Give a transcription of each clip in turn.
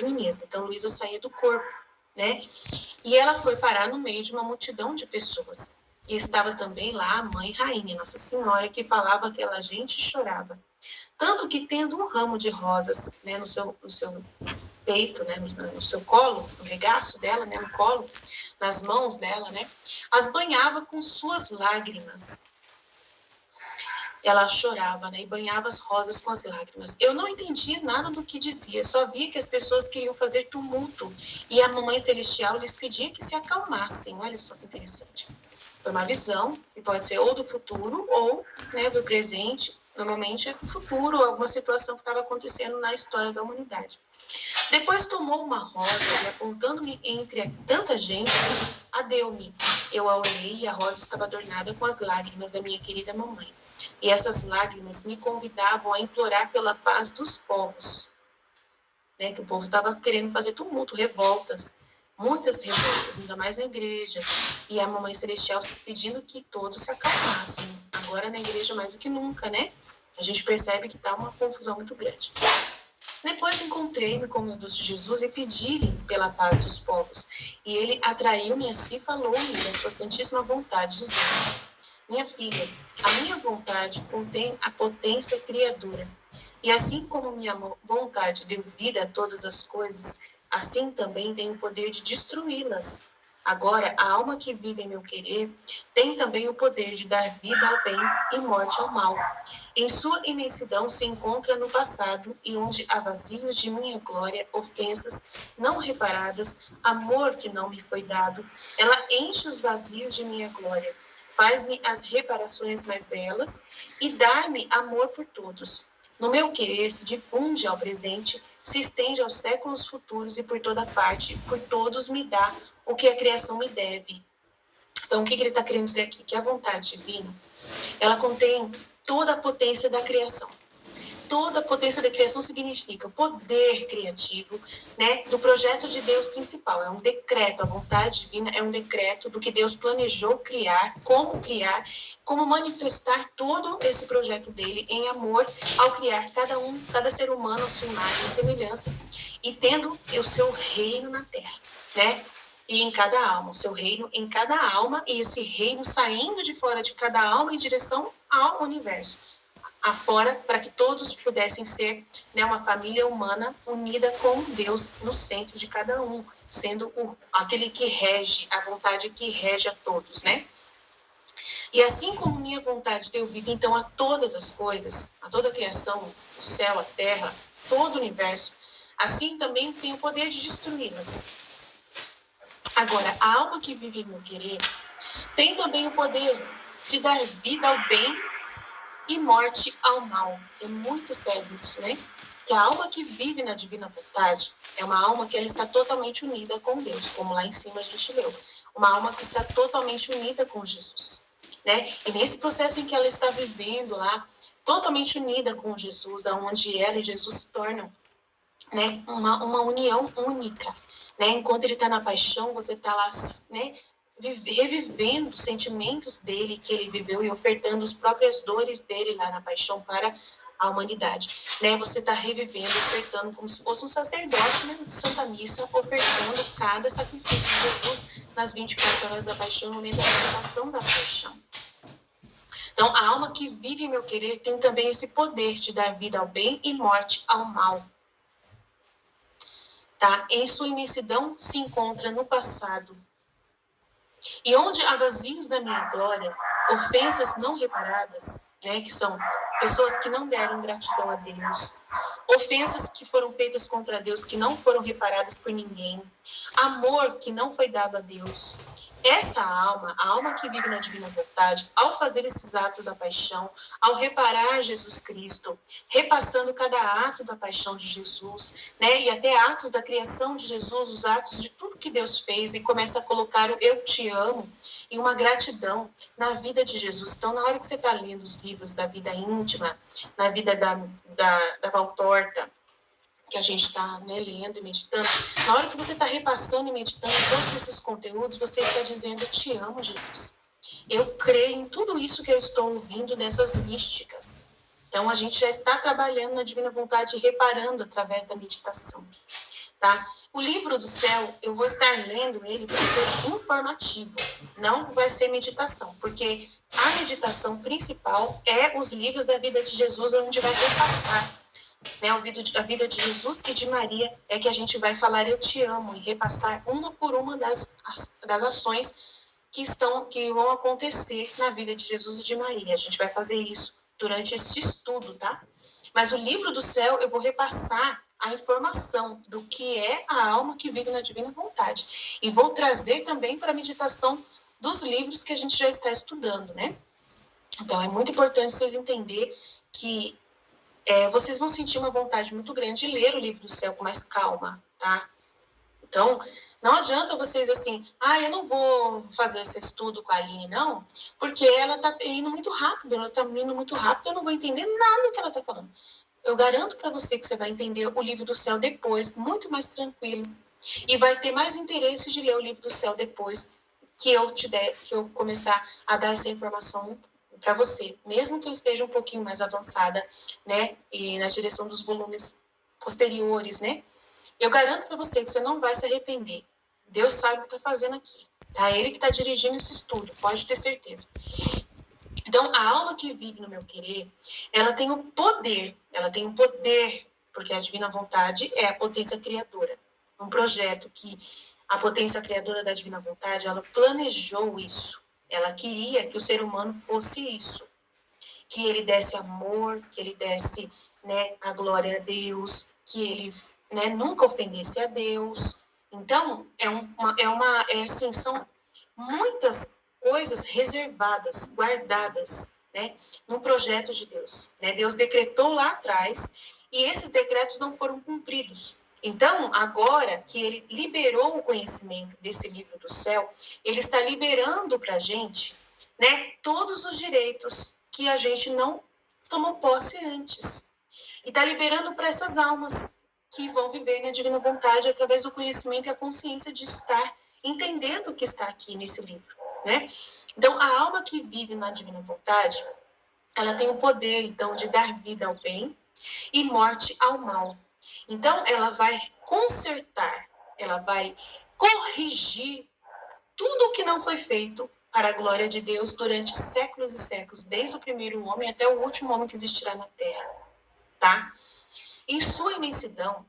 de mim mesma. Então, Luísa saía do corpo, né? E ela foi parar no meio de uma multidão de pessoas. E estava também lá a mãe rainha, Nossa Senhora, que falava aquela gente e chorava. Tanto que, tendo um ramo de rosas, né, no seu peito, né, no seu colo, no regaço dela, né, no colo, nas mãos dela, né, as banhava com suas lágrimas. Ela chorava, né, e banhava as rosas com as lágrimas. Eu não entendia nada do que dizia, só via que as pessoas queriam fazer tumulto e a Mamãe Celestial lhes pedia que se acalmassem. Olha só que interessante. Foi uma visão que pode ser ou do futuro ou, né, do presente. Normalmente é do futuro, alguma situação que estava acontecendo na história da humanidade. Depois tomou uma rosa e, apontando-me entre tanta gente, a deu-me. Eu a olhei e a rosa estava adornada com as lágrimas da minha querida mamãe. E essas lágrimas me convidavam a implorar pela paz dos povos. Né, que o povo estava querendo fazer tumulto, revoltas, muitas revoltas, ainda mais na igreja. E a Mamãe Celestial pedindo que todos se acalmassem. Agora na igreja mais do que nunca, né? A gente percebe que está uma confusão muito grande. Depois encontrei-me com meu doce Jesus e pedi-lhe pela paz dos povos. E ele atraiu-me a si e falou-me da sua santíssima vontade, dizendo: minha filha, a minha vontade contém a potência criadora. E assim como minha vontade deu vida a todas as coisas, assim também tem o poder de destruí-las. Agora, a alma que vive em meu querer tem também o poder de dar vida ao bem e morte ao mal. Em sua imensidão se encontra no passado, e onde há vazios de minha glória, ofensas não reparadas, amor que não me foi dado, ela enche os vazios de minha glória, faz-me as reparações mais belas e dá-me amor por todos. No meu querer se difunde ao presente, se estende aos séculos futuros e por toda parte, por todos me dá o que a criação me deve. Então, o que ele está querendo dizer aqui? Que a vontade divina, ela contém toda a potência da criação. Toda a potência da criação significa poder criativo, né, do projeto de Deus principal. É um decreto, a vontade divina é um decreto do que Deus planejou criar, como manifestar todo esse projeto dele em amor ao criar cada ser humano à sua imagem e semelhança e tendo o seu reino na terra, né? E em cada alma, o seu reino em cada alma e esse reino saindo de fora de cada alma em direção ao universo. Afora, para que todos pudessem ser, né, uma família humana unida com Deus no centro de cada um, sendo aquele que rege, a vontade que rege a todos, né? E assim como minha vontade deu vida, então, a todas as coisas, a toda a criação, o céu, a terra, todo o universo, assim também tem o poder de destruí-las. Agora, a alma que vive em meu querer tem também o poder de dar vida ao bem e morte ao mal. É muito sério isso, né? Que a alma que vive na divina vontade é uma alma que ela está totalmente unida com Deus, como lá em cima a gente leu. Uma alma que está totalmente unida com Jesus, né? E nesse processo em que ela está vivendo lá, totalmente unida com Jesus, aonde ela e Jesus se tornam, né, uma união única, né? Enquanto ele está na paixão, você está lá, né, revivendo os sentimentos dele que ele viveu e ofertando as próprias dores dele lá na paixão para a humanidade, né? Você está revivendo, ofertando como se fosse um sacerdote, né, de Santa Missa, ofertando cada sacrifício de Jesus nas 24 horas da paixão, no momento da revelação da paixão. Então, a alma que vive em meu querer tem também esse poder de dar vida ao bem e morte ao mal. Tá? Em sua imensidão se encontra no passado. E onde há vazios da minha glória, ofensas não reparadas, né, que são pessoas que não deram gratidão a Deus, ofensas que foram feitas contra Deus, que não foram reparadas por ninguém, amor que não foi dado a Deus. Essa alma, a alma que vive na divina vontade, ao fazer esses atos da paixão, ao reparar Jesus Cristo, repassando cada ato da paixão de Jesus, né, e até atos da criação de Jesus, os atos de tudo que Deus fez, e começa a colocar o eu te amo e uma gratidão na vida de Jesus. Então, na hora que você está lendo os livros da vida íntima, na vida da Valtorta, que a gente está, né, lendo e meditando, na hora que você está repassando e meditando todos esses conteúdos, você está dizendo: eu te amo, Jesus. Eu creio em tudo isso que eu estou ouvindo nessas místicas. Então, a gente já está trabalhando na divina vontade, reparando através da meditação. tá? O livro do céu, eu vou estar lendo ele para ser informativo, não vai ser meditação, porque a meditação principal é os livros da vida de Jesus, onde vai repassar, né, a vida de Jesus e de Maria, é que a gente vai falar eu te amo e repassar uma por uma das ações que vão acontecer na vida de Jesus e de Maria. A gente vai fazer isso durante esse estudo, tá? Mas o livro do céu, eu vou repassar a informação do que é a alma que vive na divina vontade. E vou trazer também para a meditação dos livros que a gente já está estudando, né? Então, é muito importante vocês entenderem que vocês vão sentir uma vontade muito grande de ler o livro do céu com mais calma, tá? Então, não adianta vocês assim, eu não vou fazer esse estudo com a Aline, não, porque ela tá indo muito rápido, eu não vou entender nada do que ela tá falando. Eu garanto para você que você vai entender o livro do céu depois, muito mais tranquilo, e vai ter mais interesse de ler o livro do céu depois que eu começar a dar essa informação para você, mesmo que eu esteja um pouquinho mais avançada, né, e na direção dos volumes posteriores, né? Eu garanto para você que você não vai se arrepender. Deus sabe o que está fazendo aqui. Tá? Ele que está dirigindo esse estudo, pode ter certeza. Então, a alma que vive no meu querer, ela tem o poder, porque a divina vontade é a potência criadora. Um projeto que a potência criadora da divina vontade, ela planejou isso. Ela queria que o ser humano fosse isso. Que ele desse amor, que ele desse, né, a glória a Deus, que ele, né, nunca ofendesse a Deus. Então, são muitas coisas reservadas, guardadas, né, no projeto de Deus. Né? Deus decretou lá atrás e esses decretos não foram cumpridos. Então, agora que ele liberou o conhecimento desse livro do céu, ele está liberando para a gente, né, todos os direitos que a gente não tomou posse antes. E está liberando para essas almas que vão viver na divina vontade através do conhecimento e a consciência de estar entendendo o que está aqui nesse livro, né? Então, a alma que vive na divina vontade, ela tem o poder, então, de dar vida ao bem e morte ao mal. Então, ela vai consertar, ela vai corrigir tudo o que não foi feito para a glória de Deus durante séculos e séculos, desde o primeiro homem até o último homem que existirá na Terra, tá? Em sua imensidão,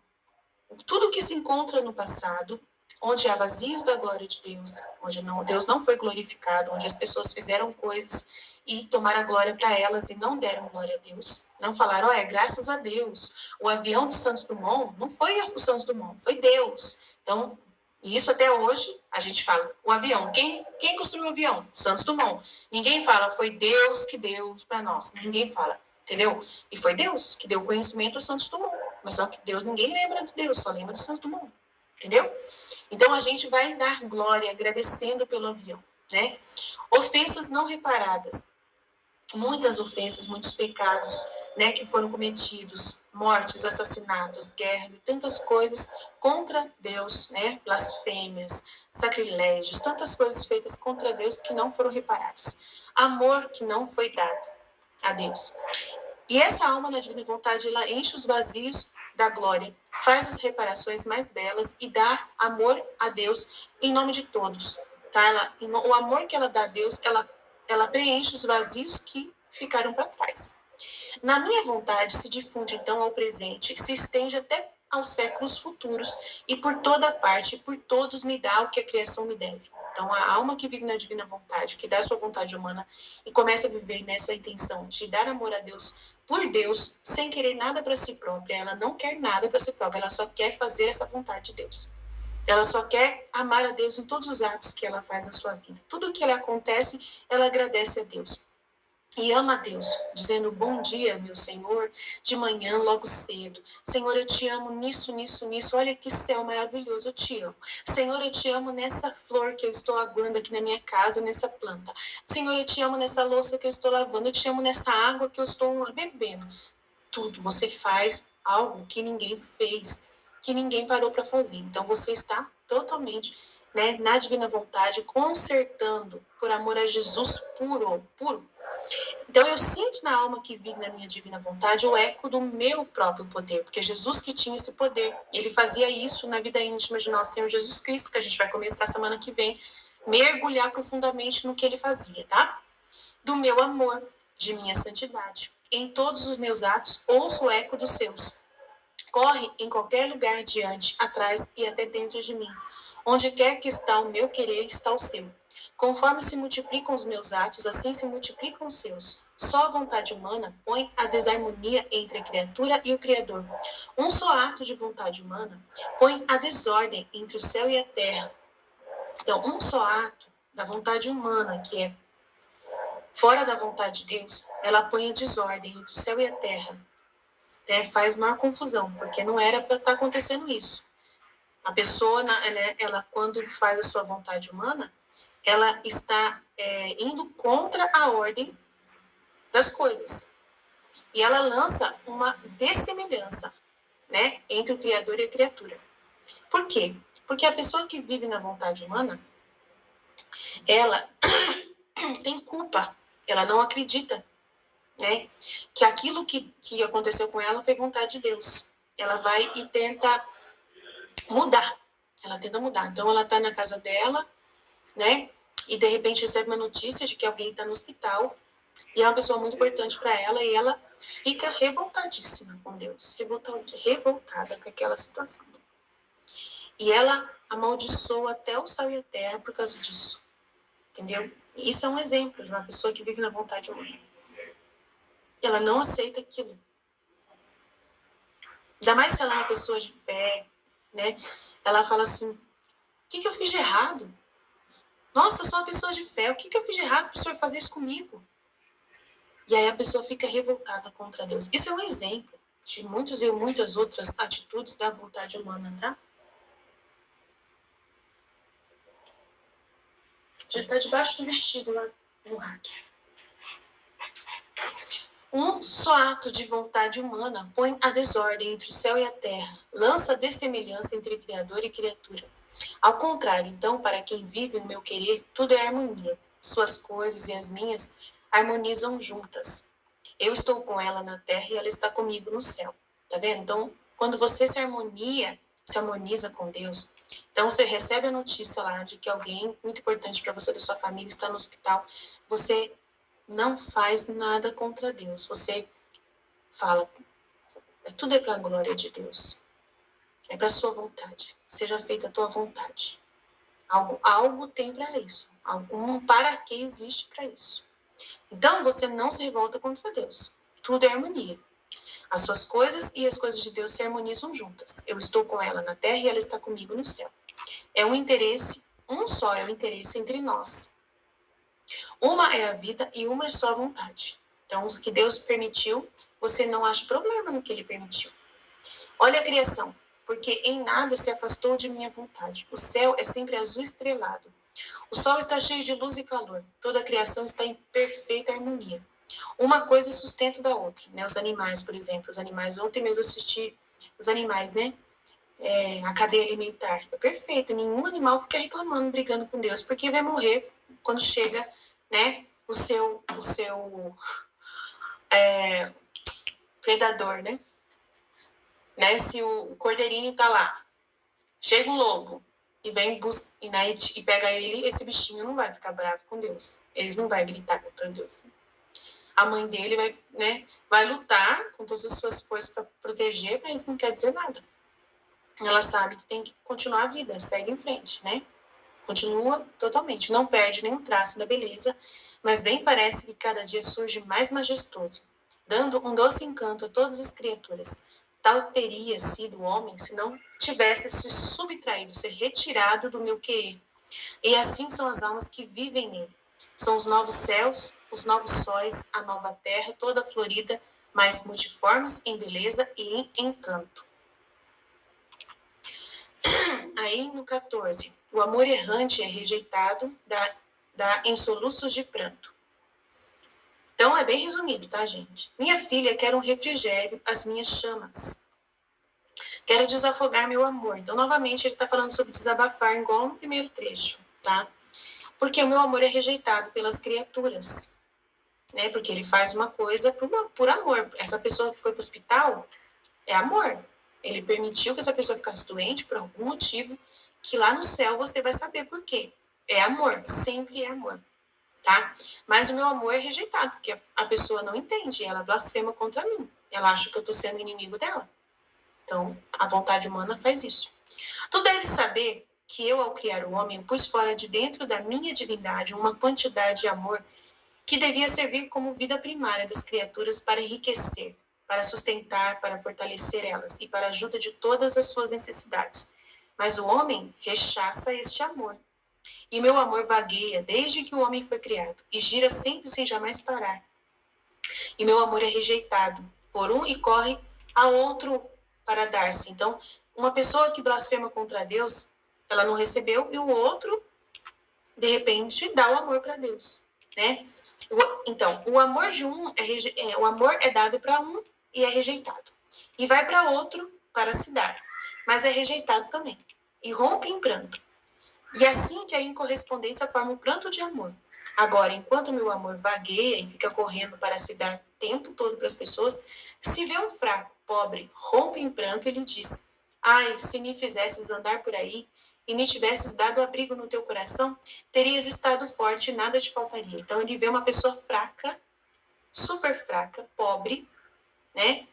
tudo que se encontra no passado, onde há vazios da glória de Deus, onde Deus não foi glorificado, onde as pessoas fizeram coisas e tomaram a glória para elas e não deram glória a Deus. Não falaram, graças a Deus. O avião de Santos Dumont não foi o Santos Dumont, foi Deus. Então, e isso até hoje, a gente fala, o avião, quem construiu o avião? Santos Dumont. Ninguém fala, foi Deus que deu para nós. Ninguém fala, entendeu? E foi Deus que deu conhecimento a Santos Dumont. Mas só que Deus, ninguém lembra de Deus, só lembra de Santos Dumont. Entendeu? Então, a gente vai dar glória agradecendo pelo avião, né? Ofensas não reparadas. Muitas ofensas, muitos pecados, né, que foram cometidos, mortes, assassinatos, guerras e tantas coisas contra Deus, né, blasfêmias, sacrilégios, tantas coisas feitas contra Deus que não foram reparadas. Amor que não foi dado a Deus. E essa alma na divina vontade, ela enche os vazios da glória, faz as reparações mais belas e dá amor a Deus em nome de todos. Tá? O amor que ela dá a Deus, ela preenche os vazios que ficaram para trás. Na minha vontade se difunde então ao presente, se estende até aos séculos futuros e por toda parte, por todos me dá o que a criação me deve. Então, a alma que vive na divina vontade, que dá a sua vontade humana e começa a viver nessa intenção de dar amor a Deus por Deus, sem querer nada para si própria, ela não quer nada para si própria, ela só quer fazer essa vontade de Deus. Ela só quer amar a Deus em todos os atos que ela faz na sua vida. Tudo que ela acontece, ela agradece a Deus. E ama a Deus, dizendo, bom dia, meu Senhor, de manhã, logo cedo. Senhor, eu te amo nisso, nisso, nisso. Olha que céu maravilhoso, eu te amo. Senhor, eu te amo nessa flor que eu estou aguando aqui na minha casa, nessa planta. Senhor, eu te amo nessa louça que eu estou lavando. Eu te amo nessa água que eu estou bebendo. Tudo, você faz algo que ninguém fez. que ninguém parou para fazer. Então, você está totalmente, né, na divina vontade, consertando por amor a Jesus puro. Então, eu sinto na alma que vive na minha divina vontade o eco do meu próprio poder, porque Jesus que tinha esse poder, ele fazia isso na vida íntima de nosso Senhor Jesus Cristo, que a gente vai começar semana que vem, mergulhar profundamente no que ele fazia, tá? Do meu amor, de minha santidade. Em todos os meus atos, ouço o eco dos seus. Corre em qualquer lugar, diante, atrás e até dentro de mim. Onde quer que está o meu querer, está o seu. Conforme se multiplicam os meus atos, assim se multiplicam os seus. Só a vontade humana põe a desarmonia entre a criatura e o Criador. Um só ato de vontade humana põe a desordem entre o céu e a terra. Então, um só ato da vontade humana, que é fora da vontade de Deus, ela põe a desordem entre o céu e a terra. Faz maior confusão, porque não era para estar acontecendo isso. A pessoa, né, ela quando faz a sua vontade humana, ela está indo contra a ordem das coisas. E ela lança uma dessemelhança, né, entre o Criador e a criatura. Por quê? Porque a pessoa que vive na vontade humana, ela tem culpa, ela não acredita, né, que aquilo que aconteceu com ela foi vontade de Deus. Ela vai e tenta mudar. Ela tenta mudar. Então, ela tá na casa dela, né, e de repente recebe uma notícia de que alguém tá no hospital e é uma pessoa muito importante para ela e ela fica revoltadíssima com Deus, revoltada com aquela situação. E ela amaldiçoa até o céu e a terra por causa disso, entendeu? Isso é um exemplo de uma pessoa que vive na vontade humana. Ela não aceita aquilo. Ainda mais se ela é uma pessoa de fé, né? Ela fala assim, o que eu fiz de errado? Nossa, eu sou uma pessoa de fé, o que eu fiz de errado para o Senhor fazer isso comigo? E aí a pessoa fica revoltada contra Deus. Isso é um exemplo de muitas e muitas outras atitudes da vontade humana, tá? Já tá debaixo do vestido lá no hacker. Um só ato de vontade humana põe a desordem entre o céu e a terra, lança a dessemelhança entre Criador e criatura. Ao contrário, então, para quem vive no meu querer, tudo é harmonia. Suas coisas e as minhas harmonizam juntas. Eu estou com ela na terra e ela está comigo no céu. Tá vendo? Então, quando você se harmoniza com Deus, então você recebe a notícia lá de que alguém muito importante para você da sua família está no hospital, você não faz nada contra Deus. Você fala, tudo é para a glória de Deus. É para a sua vontade. Seja feita a tua vontade. Algo tem para isso. Um para que existe para isso. Então, você não se revolta contra Deus. Tudo é harmonia. As suas coisas e as coisas de Deus se harmonizam juntas. Eu estou com ela na terra e ela está comigo no céu. É um interesse, um só é o interesse entre nós. Uma é a vida e uma é só a vontade. Então, o que Deus permitiu, você não acha problema no que ele permitiu. Olha a criação, porque em nada se afastou de minha vontade. O céu é sempre azul estrelado. O sol está cheio de luz e calor. Toda a criação está em perfeita harmonia. Uma coisa é sustento da outra, né? Os animais, por exemplo. Os animais, ontem mesmo eu assisti os animais, né? A cadeia alimentar. É perfeito. Nenhum animal fica reclamando, brigando com Deus, porque vai morrer quando chega, né? O seu predador, né? Se o cordeirinho tá lá, chega um lobo e vem e pega ele, esse bichinho não vai ficar bravo com Deus. Ele não vai gritar contra Deus. A mãe dele vai lutar com todas as suas forças para proteger, mas não quer dizer nada. Ela sabe que tem que continuar a vida, segue em frente, né? Continua totalmente, não perde nenhum traço da beleza, mas bem parece que cada dia surge mais majestoso, dando um doce encanto a todas as criaturas. Tal teria sido o homem se não tivesse se subtraído, se retirado do meu querer. E assim são as almas que vivem nele. São os novos céus, os novos sóis, a nova terra, toda florida, mas multiformes em beleza e em encanto. Aí no 14, o amor errante é rejeitado, dá em soluços de pranto. Então é bem resumido, tá, gente? Minha filha quer um refrigério, as minhas chamas. Quero desafogar meu amor. Então, novamente, ele está falando sobre desabafar, igual no primeiro trecho, tá? Porque o meu amor é rejeitado pelas criaturas, né? Porque ele faz uma coisa por amor. Essa pessoa que foi para o hospital é amor. Ele permitiu que essa pessoa ficasse doente por algum motivo, que lá no céu você vai saber por quê. É amor, sempre é amor, tá? Mas o meu amor é rejeitado, porque a pessoa não entende, ela blasfema contra mim. Ela acha que eu estou sendo inimigo dela. Então, a vontade humana faz isso. Tu deves saber que eu, ao criar o homem, pus fora de dentro da minha divindade uma quantidade de amor que devia servir como vida primária das criaturas para enriquecer, para sustentar, para fortalecer elas e para a ajuda de todas as suas necessidades. Mas o homem rechaça este amor. E meu amor vagueia desde que o homem foi criado e gira sempre sem jamais parar. E meu amor é rejeitado por um e corre a outro para dar-se. Então, uma pessoa que blasfema contra Deus, ela não recebeu, e o outro, de repente, dá o amor para Deus, né? Então, o amor de um o amor é dado para um e é rejeitado. E vai para outro para se dar, mas é rejeitado também. E rompe em pranto. E assim que a incorrespondência forma o pranto de amor. Agora, enquanto meu amor vagueia e fica correndo para se dar o tempo todo para as pessoas, se vê um fraco, pobre, rompe em pranto e lhe diz: ai, se me fizesses andar por aí e me tivesses dado abrigo no teu coração, terias estado forte e nada te faltaria. Então ele vê uma pessoa fraca, super fraca, pobre, né?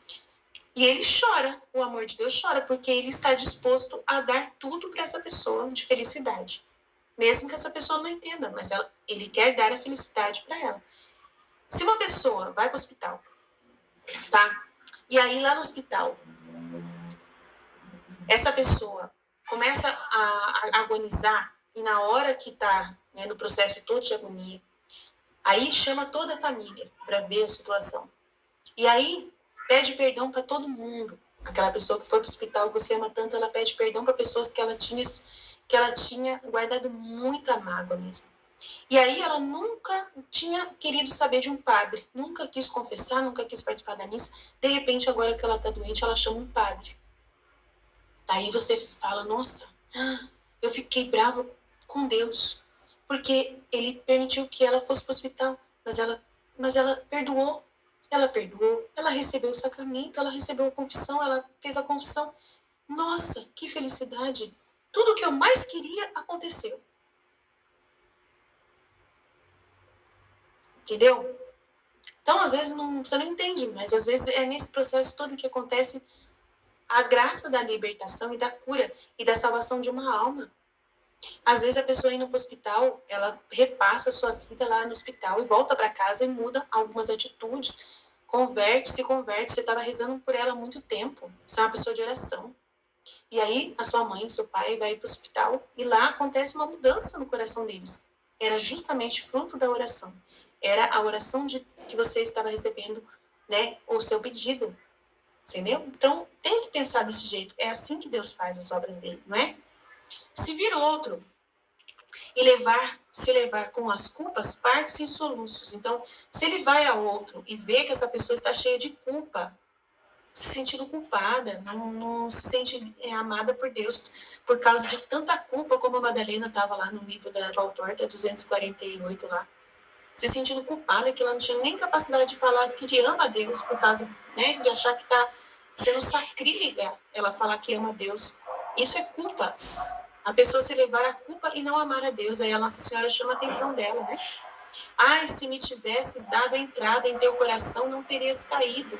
E ele chora, o amor de Deus chora, porque ele está disposto a dar tudo para essa pessoa de felicidade. Mesmo que essa pessoa não entenda, mas ele quer dar a felicidade para ela. Se uma pessoa vai para o hospital, tá? E aí lá no hospital, essa pessoa começa a agonizar, e na hora que está, né, no processo todo de agonia, aí chama toda a família para ver a situação. E aí pede perdão para todo mundo. Aquela pessoa que foi para o hospital, que você ama tanto, ela pede perdão para pessoas que ela tinha guardado muita mágoa mesmo. E aí ela nunca tinha querido saber de um padre, nunca quis confessar, nunca quis participar da missa. De repente, agora que ela está doente, ela chama um padre. Daí você fala, nossa, eu fiquei brava com Deus, porque ele permitiu que ela fosse para o hospital, mas ela perdoou. Ela perdoou, ela recebeu o sacramento, ela recebeu a confissão, ela fez a confissão. Nossa, que felicidade! Tudo o que eu mais queria aconteceu. Entendeu? Então, às vezes, você não entende, mas às vezes é nesse processo todo que acontece a graça da libertação e da cura e da salvação de uma alma. Às vezes a pessoa indo para o hospital, ela repassa a sua vida lá no hospital e volta para casa e muda algumas atitudes, se converte, você estava rezando por ela há muito tempo, você é uma pessoa de oração. E aí a sua mãe, seu pai vai para o hospital e lá acontece uma mudança no coração deles. Era justamente fruto da oração. Era a oração que você estava recebendo, né, o seu pedido. Entendeu? Então, tem que pensar desse jeito. É assim que Deus faz as obras dele, não é? Se vir outro e se levar com as culpas, parte sem soluços. Então, se ele vai a outro e vê que essa pessoa está cheia de culpa, se sentindo culpada, não se sente amada por Deus por causa de tanta culpa, como a Madalena estava lá no livro da Valtorta 248 lá, se sentindo culpada, que ela não tinha nem capacidade de falar que ama a Deus por causa, né, de achar que está sendo sacrílega ela falar que ama a Deus. Isso é culpa. A pessoa se levar a culpa e não amar a Deus. Aí a Nossa Senhora chama a atenção dela, né? Ai, se me tivesses dado a entrada em teu coração, não terias caído.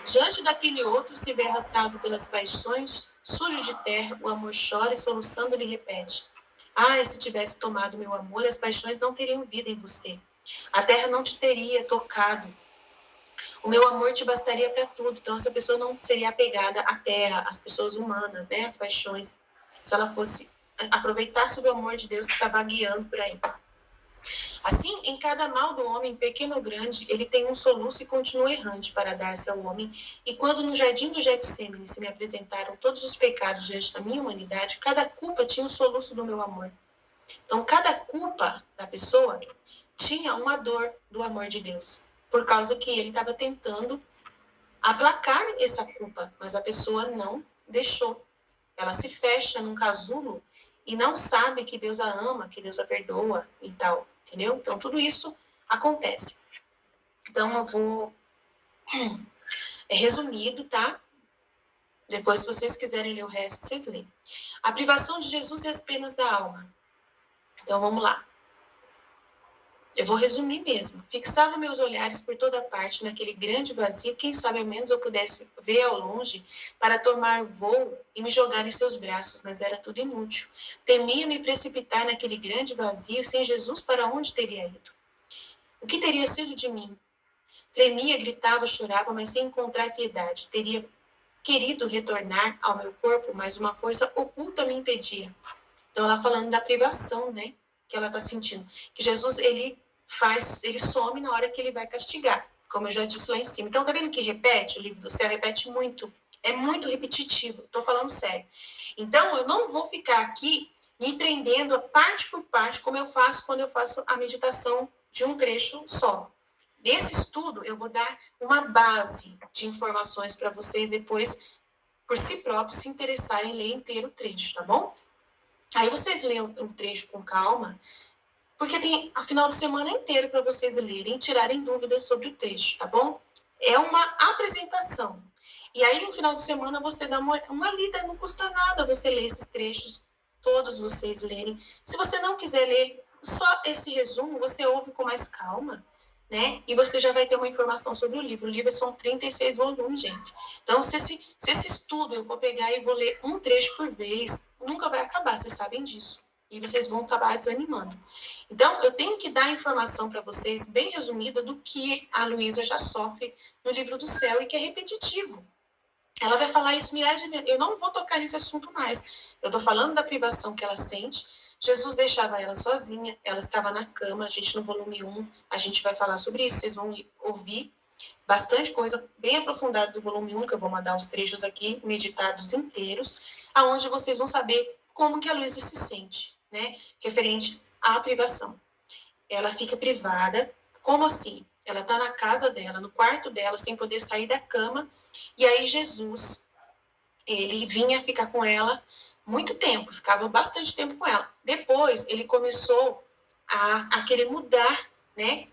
Diante daquele outro, se vê arrastado pelas paixões, sujo de terra, o amor chora e soluçando ele repete: ai, se tivesse tomado meu amor, as paixões não teriam vida em você. A terra não te teria tocado. O meu amor te bastaria para tudo. Então, essa pessoa não seria apegada à terra, às pessoas humanas, né? Às paixões. Se ela fosse aproveitasse o amor de Deus que estava guiando por aí. Assim, em cada mal do homem, pequeno ou grande, ele tem um soluço e continua errante para dar-se ao homem. E quando no jardim do Getsêmani se me apresentaram todos os pecados diante da minha humanidade, cada culpa tinha um soluço do meu amor. Então, cada culpa da pessoa tinha uma dor do amor de Deus, por causa que ele estava tentando aplacar essa culpa, mas a pessoa deixou. Ela se fecha num casulo e não sabe que Deus a ama, que Deus a perdoa e tal, entendeu? Então, tudo isso acontece. Então, eu vou... É resumido, tá? Depois, se vocês quiserem ler o resto, vocês leem. A privação de Jesus e as penas da alma. Então, vamos lá. Eu vou resumir mesmo. Fixava meus olhares por toda parte naquele grande vazio, quem sabe ao menos eu pudesse ver ao longe para tomar voo e me jogar em seus braços, mas era tudo inútil. Temia me precipitar naquele grande vazio, sem Jesus para onde teria ido? O que teria sido de mim? Tremia, gritava, chorava, mas sem encontrar piedade. Teria querido retornar ao meu corpo, mas uma força oculta me impedia. Então ela falando da privação, né, que ela está sentindo. Que Jesus, ele some na hora que ele vai castigar, como eu já disse lá em cima. Então tá vendo que repete? O livro do céu repete muito. É muito repetitivo, tô falando sério. Então eu não vou ficar aqui me prendendo a parte por parte, como eu faço quando eu faço a meditação de um trecho só. Nesse estudo, eu vou dar uma base de informações para vocês depois, por si próprios, se interessarem em ler inteiro o trecho, tá bom? Aí vocês leiam o trecho com calma, porque tem a final de semana inteiro para vocês lerem e tirarem dúvidas sobre o trecho, tá bom? É uma apresentação. E aí, no final de semana, você dá uma lida, não custa nada você ler esses trechos, todos vocês lerem. Se você não quiser ler só esse resumo, você ouve com mais calma, né? E você já vai ter uma informação sobre o livro. O livro são 36 volumes, gente. Então, se esse estudo eu vou pegar e vou ler um trecho por vez, nunca vai acabar, vocês sabem disso. E vocês vão acabar desanimando. Então, eu tenho que dar informação para vocês, bem resumida, do que a Luísa já sofre no livro do céu e que é repetitivo. Ela vai falar isso milhares de vezes. Eu não vou tocar nesse assunto mais. Eu estou falando da privação que ela sente. Jesus deixava ela sozinha, ela estava na cama, a gente no volume 1, a gente vai falar sobre isso, vocês vão ouvir bastante coisa bem aprofundada do volume 1, que eu vou mandar os trechos aqui, meditados inteiros, aonde vocês vão saber como que a Luísa se sente, né, referente à privação. Ela fica privada, como assim? Ela está na casa dela, no quarto dela, sem poder sair da cama, e aí Jesus, ele vinha ficar com ela muito tempo, ficava bastante tempo com ela. Depois, ele começou a querer mudar, né,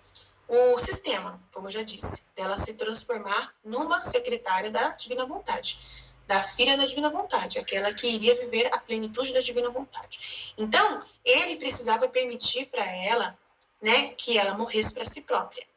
o sistema, como eu já disse, dela se transformar numa secretária da Divina Vontade, da filha da Divina Vontade, aquela que iria viver a plenitude da Divina Vontade. Então, ele precisava permitir para ela, né, que ela morresse para si própria.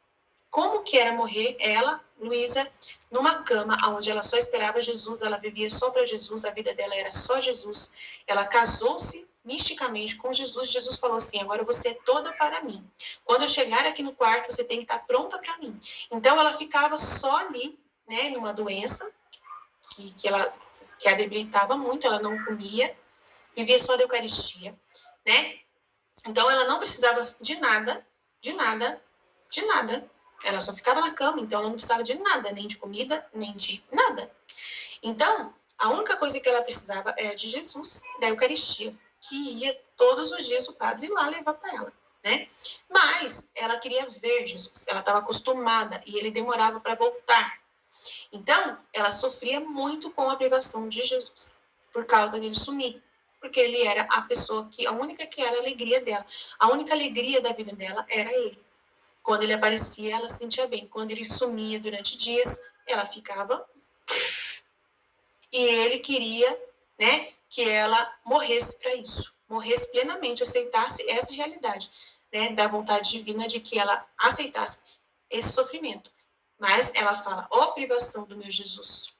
Como que era morrer ela, Luísa, numa cama onde ela só esperava Jesus, ela vivia só para Jesus, a vida dela era só Jesus. Ela casou-se misticamente com Jesus. Jesus falou assim: agora você é toda para mim. Quando eu chegar aqui no quarto, você tem que estar pronta para mim. Então ela ficava só ali, né, numa doença que a debilitava muito, ela não comia, vivia só da Eucaristia, né? Então ela não precisava de nada, de nada, de nada. Ela só ficava na cama, então ela não precisava de nada, nem de comida, nem de nada. Então, a única coisa que ela precisava era de Jesus, da Eucaristia, que ia todos os dias o padre ir lá levar para ela, né? Mas ela queria ver Jesus, ela estava acostumada e ele demorava para voltar. Então, ela sofria muito com a privação de Jesus, por causa dele sumir, porque ele era a pessoa a única que era a alegria dela, a única alegria da vida dela era ele. Quando ele aparecia, ela se sentia bem. Quando ele sumia durante dias, ela ficava... E ele queria, né, que ela morresse para isso. Morresse plenamente, aceitasse essa realidade, né, da vontade divina de que ela aceitasse esse sofrimento. Mas ela fala, ó privação do meu Jesus,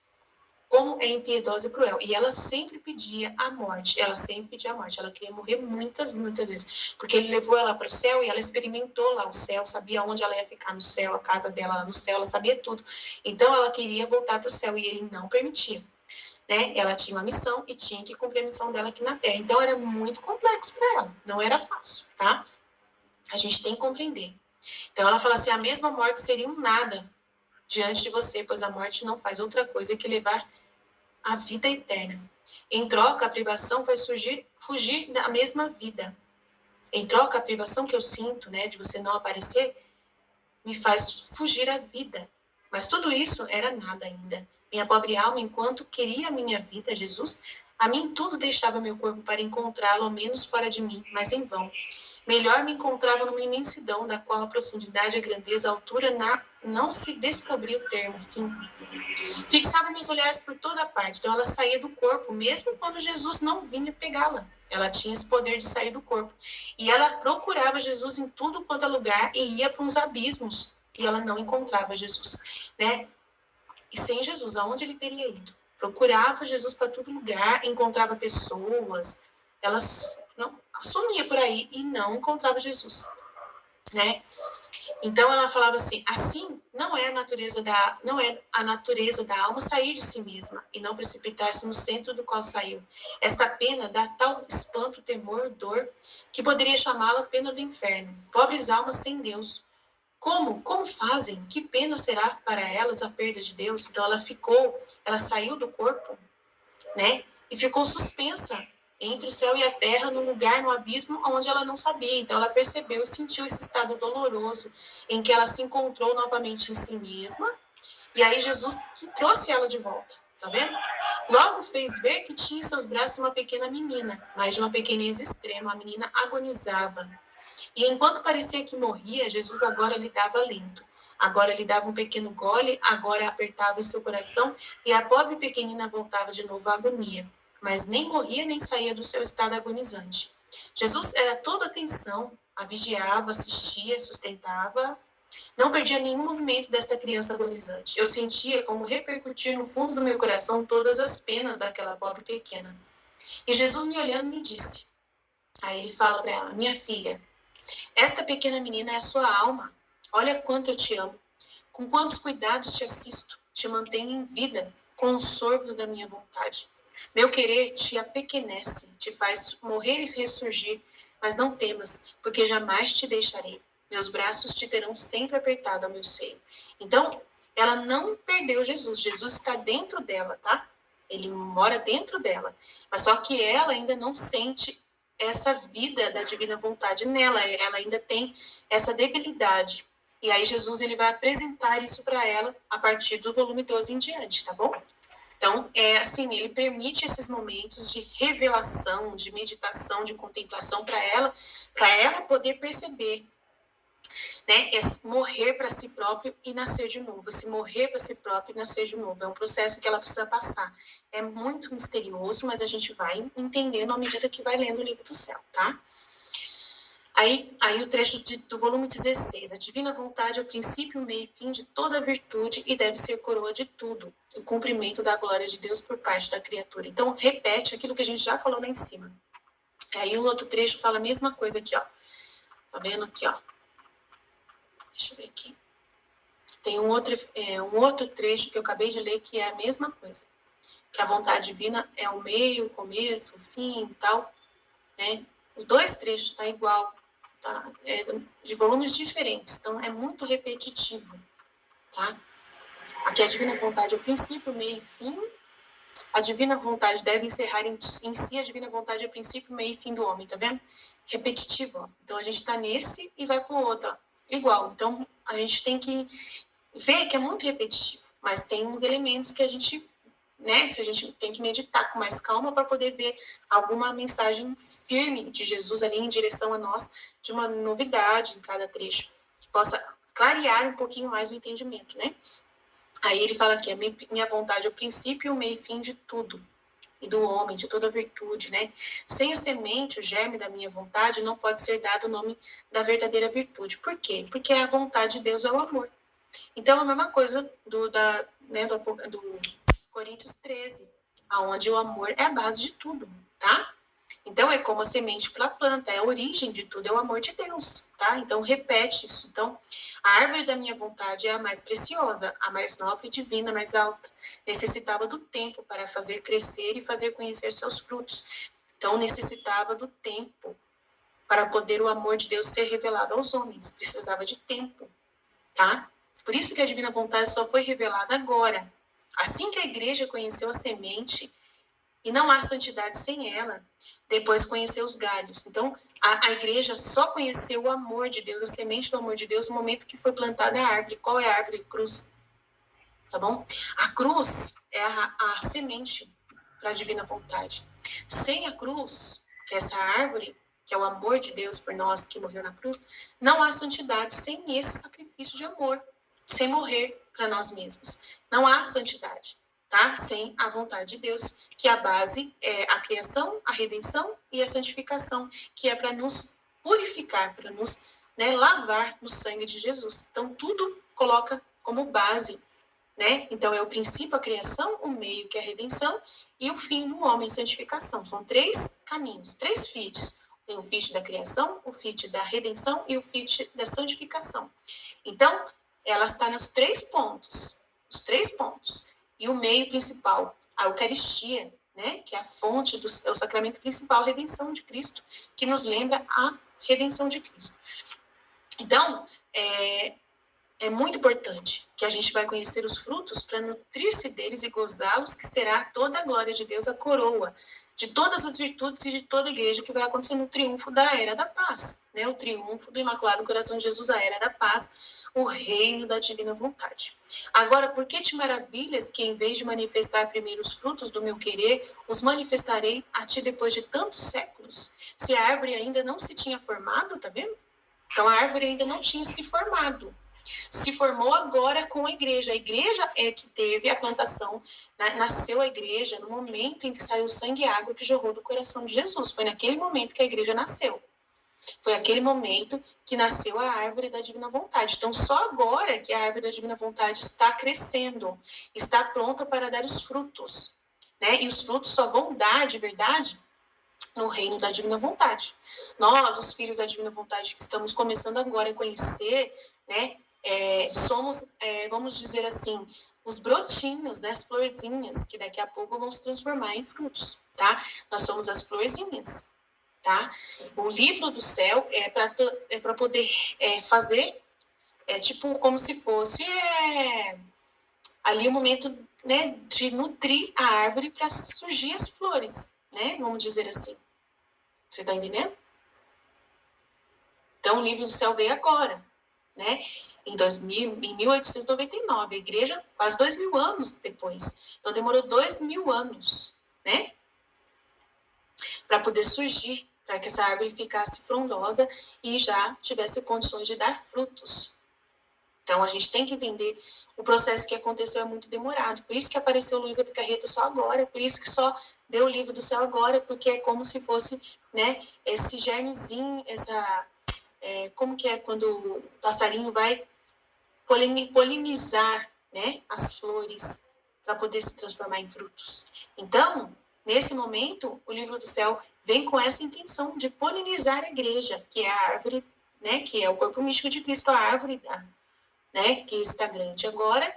como é impiedosa e cruel. E ela sempre pedia a morte, ela queria morrer muitas vezes, porque ele levou ela para o céu e ela experimentou lá o céu, sabia onde ela ia ficar no céu, a casa dela lá no céu, ela sabia tudo. Então ela queria voltar para o céu e ele não permitia, né? Ela tinha uma missão e tinha que cumprir a missão dela aqui na Terra. Então era muito complexo para ela, não era fácil, tá? A gente tem que compreender. Então ela fala assim, a mesma morte seria um nada diante de você, pois a morte não faz outra coisa que levar a vida eterna. Em troca, a privação vai fugir da mesma vida. Em troca, a privação que eu sinto, né, de você não aparecer, me faz fugir a vida. Mas tudo isso era nada ainda. Minha pobre alma, enquanto queria a minha vida, Jesus, a mim tudo deixava meu corpo para encontrá-lo, ao menos fora de mim, mas em vão. Melhor me encontrava numa imensidão, da qual a profundidade, a grandeza, a altura não se descobria o termo, fim. Fixava meus olhares por toda parte, então ela saía do corpo, mesmo quando Jesus não vinha pegá-la. Ela tinha esse poder de sair do corpo. E ela procurava Jesus em tudo quanto é lugar e ia para uns abismos. E ela não encontrava Jesus, né? E sem Jesus, aonde ele teria ido? Procurava Jesus para todo lugar, encontrava pessoas, ela não, sumia por aí e não encontrava Jesus, né? Então ela falava assim não é a natureza da alma sair de si mesma e não precipitar-se no centro do qual saiu. Esta pena dá tal espanto, temor, dor, que poderia chamá-la pena do inferno. Pobres almas sem Deus. Como fazem? Que pena será para elas a perda de Deus? Então ela saiu do corpo, né? E ficou suspensa entre o céu e a terra, num lugar, no abismo, onde ela não sabia. Então ela percebeu e sentiu esse estado doloroso em que ela se encontrou novamente em si mesma. E aí Jesus que trouxe ela de volta, tá vendo? Logo fez ver que tinha em seus braços uma pequena menina, mas de uma pequenez extrema. A menina agonizava. E enquanto parecia que morria, Jesus agora lhe dava alento. Agora lhe dava um pequeno gole, agora apertava em seu coração e a pobre pequenina voltava de novo à agonia. Mas nem morria nem saía do seu estado agonizante. Jesus era toda atenção, a vigiava, assistia, sustentava. Não perdia nenhum movimento desta criança agonizante. Eu sentia como repercutir no fundo do meu coração todas as penas daquela pobre pequena. E Jesus me olhando me disse, aí ele fala para ela, minha filha, esta pequena menina é a sua alma. Olha quanto eu te amo. Com quantos cuidados te assisto, te mantenho em vida com os sorvos da minha vontade. Meu querer te apequenece, te faz morrer e ressurgir, mas não temas, porque jamais te deixarei. Meus braços te terão sempre apertado ao meu seio. Então, ela não perdeu Jesus. Jesus está dentro dela, tá? Ele mora dentro dela. Mas só que ela ainda não sente essa vida da divina vontade nela. Ela ainda tem essa debilidade. E aí Jesus ele vai apresentar isso para ela a partir do volume 12 em diante, tá bom? Então, ele permite esses momentos de revelação, de meditação, de contemplação para ela poder perceber, né, morrer para si próprio e nascer de novo. Esse morrer para si próprio e nascer de novo é um processo que ela precisa passar. É muito misterioso, mas a gente vai entendendo à medida que vai lendo o livro do céu, tá? Aí o trecho do volume 16. A divina vontade é o princípio, meio e fim de toda virtude e deve ser coroa de tudo. O cumprimento da glória de Deus por parte da criatura. Então, repete aquilo que a gente já falou lá em cima. Aí o outro trecho fala a mesma coisa aqui, ó. Tá vendo aqui, ó? Deixa eu ver aqui. Tem um outro trecho que eu acabei de ler que é a mesma coisa. Que a vontade divina é o meio, o começo, o fim e tal, né? Os dois trechos tá igual. Tá? De volumes diferentes, então é muito repetitivo, tá? Aqui a divina vontade é o princípio, meio e fim. A divina vontade deve encerrar em si, a divina vontade é o princípio, meio e fim do homem, tá vendo? Repetitivo, ó. Então a gente tá nesse e vai pro outro, ó. Igual. Então a gente tem que ver que é muito repetitivo, mas tem uns elementos que a gente, né, se a gente tem que meditar com mais calma para poder ver alguma mensagem firme de Jesus ali em direção a nós, de uma novidade em cada trecho, que possa clarear um pouquinho mais o entendimento, né? Aí ele fala aqui, a minha vontade é o princípio, o meio e fim de tudo, e do homem, de toda virtude, né? Sem a semente, o germe da minha vontade, não pode ser dado o nome da verdadeira virtude. Por quê? Porque a vontade de Deus é o amor. Então, é a mesma coisa do Coríntios 13, aonde o amor é a base de tudo, tá? Então, é como a semente para a planta, é a origem de tudo, é o amor de Deus, tá? Então, repete isso. Então, a árvore da minha vontade é a mais preciosa, a mais nobre e divina, a mais alta. Necessitava do tempo para fazer crescer e fazer conhecer seus frutos. Então, necessitava do tempo para poder o amor de Deus ser revelado aos homens. Precisava de tempo, tá? Por isso que a divina vontade só foi revelada agora. Assim que a igreja conheceu a semente, e não há santidade sem ela, depois conheceu os galhos. Então, a igreja só conheceu o amor de Deus, a semente do amor de Deus, no momento que foi plantada a árvore. Qual é a árvore? Cruz. tá bom? A cruz é a semente para a divina vontade. Sem a cruz, que é essa árvore, que é o amor de Deus por nós que morreu na cruz, não há santidade sem esse sacrifício de amor, sem morrer para nós mesmos. Não há santidade, tá? Sem a vontade de Deus, que a base é a criação, a redenção e a santificação, que é para nos purificar, para nos, né, lavar no sangue de Jesus. Então, tudo coloca como base, né? Então, é o princípio, a criação, o meio, que é a redenção, e o fim no homem, a santificação. São 3 caminhos, 3 feats. Tem o feat da criação, o feat da redenção e o feat da santificação. Então, ela está nos 3 pontos. Os 3 pontos. E o meio principal, a Eucaristia, né? Que é a fonte, é o sacramento principal, a redenção de Cristo, que nos lembra a redenção de Cristo. Então, é muito importante que a gente vai conhecer os frutos para nutrir-se deles e gozá-los, que será toda a glória de Deus, a coroa de todas as virtudes e de toda a igreja, que vai acontecer no triunfo da Era da Paz, né? O triunfo do Imaculado Coração de Jesus, a Era da Paz, o reino da divina vontade. Agora, por que te maravilhas que, em vez de manifestar primeiro os frutos do meu querer, os manifestarei a ti depois de tantos séculos? Se a árvore ainda não se tinha formado, tá vendo? Então, a árvore ainda não tinha se formado. Se formou agora com a igreja. A igreja é que teve a plantação, nasceu a igreja no momento em que saiu sangue e água que jorrou do coração de Jesus. Foi naquele momento que a igreja nasceu. Foi aquele momento que nasceu a árvore da divina vontade. Então, só agora que a árvore da divina vontade está crescendo, está pronta para dar os frutos, né? E os frutos só vão dar de verdade no reino da divina vontade. Nós, os filhos da divina vontade, que estamos começando agora a conhecer, né? Somos, vamos dizer assim, os brotinhos, né, as florzinhas, que daqui a pouco vão se transformar em frutos, tá? Nós somos as florzinhas, tá? O livro do céu é para poder fazer, tipo, como se fosse ali o momento, né, de nutrir a árvore para surgir as flores, né? Vamos dizer assim. Você tá entendendo? Então, o livro do céu veio agora, né? Em 1899, a igreja, quase 2.000 anos depois. Então, demorou 2.000 anos, né? Para poder surgir, para que essa árvore ficasse frondosa e já tivesse condições de dar frutos. Então, a gente tem que entender o processo que aconteceu é muito demorado. Por isso que apareceu Luísa Picarreta só agora, por isso que só deu o livro do céu agora, porque é como se fosse, né, esse germezinho, como que é quando o passarinho vai polinizar, né, as flores para poder se transformar em frutos. Então, nesse momento, o livro do céu vem com essa intenção de polinizar a igreja, que é a árvore, né, que é o corpo místico de Cristo, a árvore, né, que está grande agora.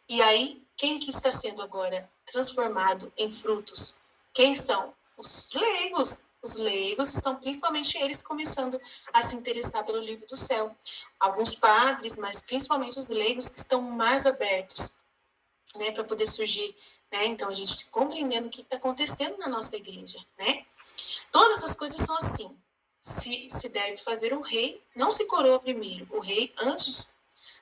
E aí, quem que está sendo agora transformado em frutos? Quem são? Os leigos. Os leigos estão, principalmente eles, começando a se interessar pelo livro do céu. Alguns padres, mas principalmente os leigos, que estão mais abertos, né, para poder surgir, né? Então, a gente compreendendo o que está acontecendo na nossa igreja, né? Todas as coisas são assim. Se deve fazer um rei, não se coroa primeiro. O rei, antes,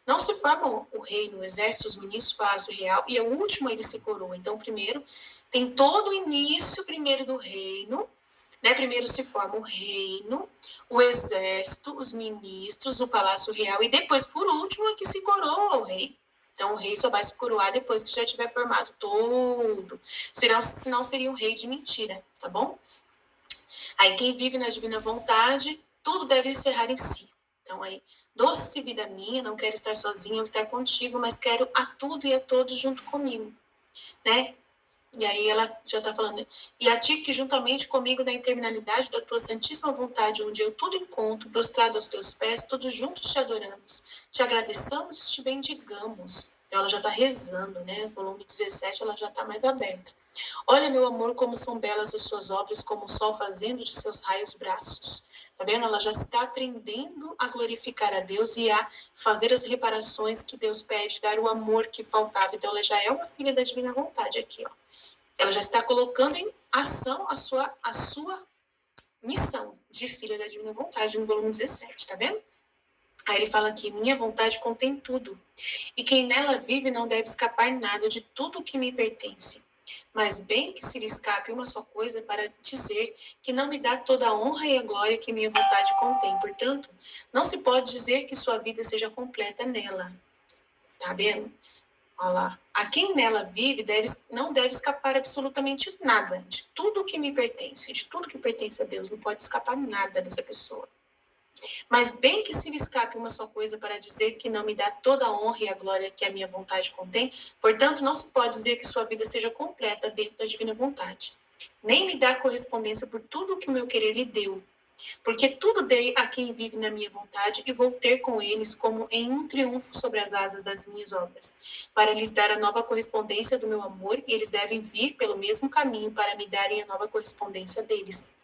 não se forma o rei no exército, os ministros, o palácio real, e o último ele se coroa. Então, primeiro, tem todo o início primeiro do reino, né? Primeiro se forma o reino, o exército, os ministros, o palácio real, e depois, por último, é que se coroa o rei. Então, o rei só vai se coroar depois que já tiver formado todo. Senão seria um rei de mentira, tá bom? Aí, quem vive na divina vontade, tudo deve encerrar em si. Então, aí, doce vida minha, não quero estar sozinha, eu estar contigo, mas quero a tudo e a todos junto comigo, né? E aí ela já está falando, e a ti que juntamente comigo na interminalidade da tua santíssima vontade, onde eu tudo encontro, prostrado aos teus pés, todos juntos te adoramos, te agradecemos e te bendigamos. Ela já está rezando, né? Volume 17, ela já está mais aberta. Olha, meu amor, como são belas as suas obras, como o sol fazendo de seus raios braços. Tá vendo? Ela já está aprendendo a glorificar a Deus e a fazer as reparações que Deus pede, dar o amor que faltava. Então, ela já é uma filha da divina vontade aqui, ó. Ela já está colocando em ação a sua missão de filha da divina vontade, no volume 17, tá vendo? Aí ele fala aqui, minha vontade contém tudo, e quem nela vive não deve escapar nada de tudo que me pertence. Mas bem que se lhe escape uma só coisa para dizer que não me dá toda a honra e a glória que minha vontade contém. Portanto, não se pode dizer que sua vida seja completa nela. Tá vendo? Olha lá. A quem nela vive não deve escapar absolutamente nada de tudo que me pertence, de tudo que pertence a Deus. Não pode escapar nada dessa pessoa. Mas bem que se lhe escape uma só coisa para dizer que não me dá toda a honra e a glória que a minha vontade contém, portanto, não se pode dizer que sua vida seja completa dentro da divina vontade. Nem me dá correspondência por tudo o que o meu querer lhe deu, porque tudo dei a quem vive na minha vontade e vou ter com eles como em um triunfo sobre as asas das minhas obras, para lhes dar a nova correspondência do meu amor, e eles devem vir pelo mesmo caminho para me darem a nova correspondência deles.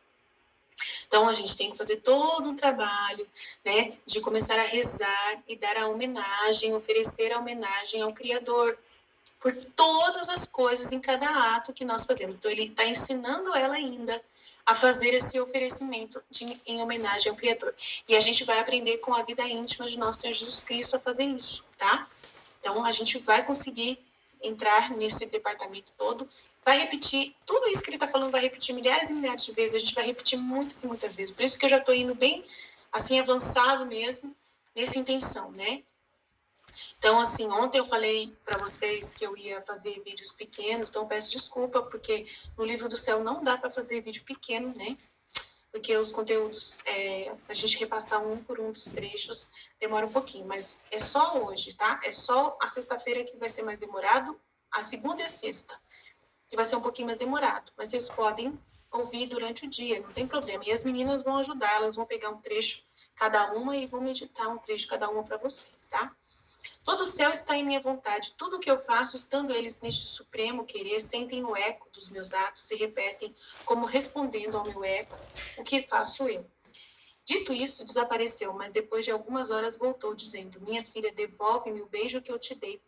Então, a gente tem que fazer todo um trabalho, né, de começar a rezar e dar a homenagem, oferecer a homenagem ao Criador por todas as coisas em cada ato que nós fazemos. Então, ele está ensinando ela ainda a fazer esse oferecimento em homenagem ao Criador. E a gente vai aprender com a vida íntima de nosso Senhor Jesus Cristo a fazer isso, tá? Então, a gente vai conseguir entrar nesse departamento todo, vai repetir, tudo isso que ele está falando vai repetir milhares e milhares de vezes, a gente vai repetir muitas e muitas vezes. Por isso que eu já estou indo bem, assim, avançado mesmo, nessa intenção, né? Então, assim, ontem eu falei para vocês que eu ia fazer vídeos pequenos, então eu peço desculpa, porque no Livro do Céu não dá para fazer vídeo pequeno, né? Porque os conteúdos, a gente repassar um por um dos trechos, demora um pouquinho, mas é só hoje, tá? É só a sexta-feira que vai ser mais demorado, a segunda e a sexta, que vai ser um pouquinho mais demorado, mas vocês podem ouvir durante o dia, não tem problema. E as meninas vão ajudar, elas vão pegar um trecho cada uma e vão meditar um trecho cada uma para vocês, tá? Todo o céu está em minha vontade. Tudo o que eu faço, estando eles neste supremo querer, sentem o eco dos meus atos e repetem, como respondendo ao meu eco, o que faço eu. Dito isto, desapareceu, mas depois de algumas horas voltou, dizendo, minha filha, devolve-me o beijo que eu te dei,